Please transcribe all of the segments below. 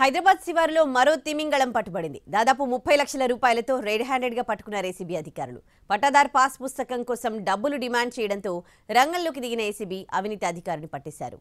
హైదరాబాద్ శివారులో మరో తిమింగళం పట్టుబడింది. దాదాపు 30 లక్షల రూపాయలతో రెడ్ హ్యాండెడ్ గా పట్టుకున్నారు ఏసీబీ అధికారులు. పట్టాదార్ పాస్ పుస్తకం కోసం డబ్బులు డిమాండ్ చేయడంతో రంగంలోకి దిగిన ఏసీబీ అవినీతి అధికారిని పట్టేశారు.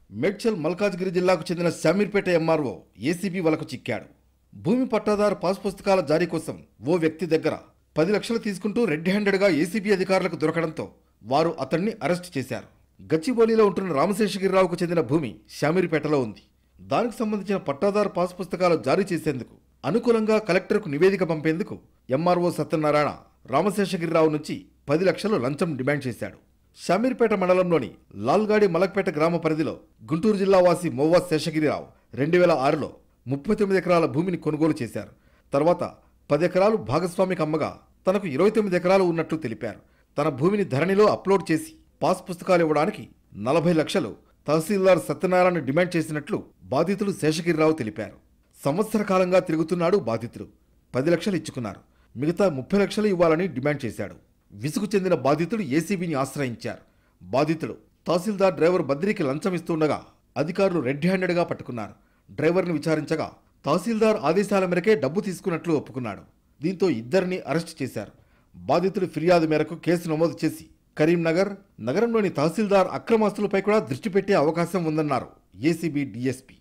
మేడ్చల్ మల్కాజ్గిరి జిల్లాకు చెందిన శామీర్పేట ఎంఆర్ఓ ఏసీబీ వలకు చిక్కాడు. భూమి పట్టాదారు పాస్ పుస్తకాల జారీ కోసం ఓ వ్యక్తి దగ్గర 10 లక్షలు తీసుకుంటూ రెడ్ హ్యాండెడ్ గా ఏసీబీ అధికారులకు దొరకడంతో వారు అతన్ని అరెస్ట్ చేశారు. గచ్చిబౌలిలో ఉంటున్న రామశేషగిరిరావుకు చెందిన భూమి శామీర్పేటలో ఉంది. దానికి సంబంధించిన పట్టాదారు పాస్ పుస్తకాలు జారీ చేసేందుకు అనుకూలంగా కలెక్టర్కు నివేదిక పంపేందుకు ఎంఆర్ఓ సత్యనారాయణ రామశేషగిరిరావు నుంచి 10 లక్షలు లంచం డిమాండ్ చేశాడు. శామీర్పేట మండలంలోని లాల్గాడి మలక్పేట గ్రామ పరిధిలో గుంటూరు జిల్లా వాసి మోవా శేషగిరిరావు 2006లో 39 ఎకరాల భూమిని కొనుగోలు చేశారు. తర్వాత 10 ఎకరాలు భాగస్వామికి అమ్మగా తనకు 29 ఎకరాలు ఉన్నట్లు తెలిపారు. తన భూమిని ధరణిలో అప్లోడ్ చేసి పాస్ పుస్తకాలు ఇవ్వడానికి 40 లక్షలు తహసీల్దార్ సత్యనారాయణ డిమాండ్ చేసినట్లు బాధితుడు శేషగిరిరావు తెలిపారు. సంవత్సర కాలంగా తిరుగుతున్నాడు బాధితుడు. 10 లక్షలు ఇచ్చుకున్నారు. మిగతా 30 లక్షలు ఇవ్వాలని డిమాండ్ చేశాడు. విసుగు చెందిన బాధితుడు ఏసీబీని ఆశ్రయించారు. బాధితుడు తహసీల్దార్ డ్రైవర్ బద్రికి లంచం ఇస్తుండగా అధికారులు రెడ్ హ్యాండెడ్గా పట్టుకున్నారు. డ్రైవర్ని విచారించగా తహసీల్దార్ ఆదేశాల మేరకే డబ్బు తీసుకున్నట్లు ఒప్పుకున్నాడు. దీంతో ఇద్దరిని అరెస్ట్ చేశారు. బాధితుడి ఫిర్యాదు మేరకు కేసు నమోదు చేసి కరీంనగర్ నగరంలోని తహసీల్దార్ అక్రమాస్తులపై కూడా దృష్టి పెట్టే అవకాశం ఉందన్నారు ఏసీబీ డీఎస్పీ.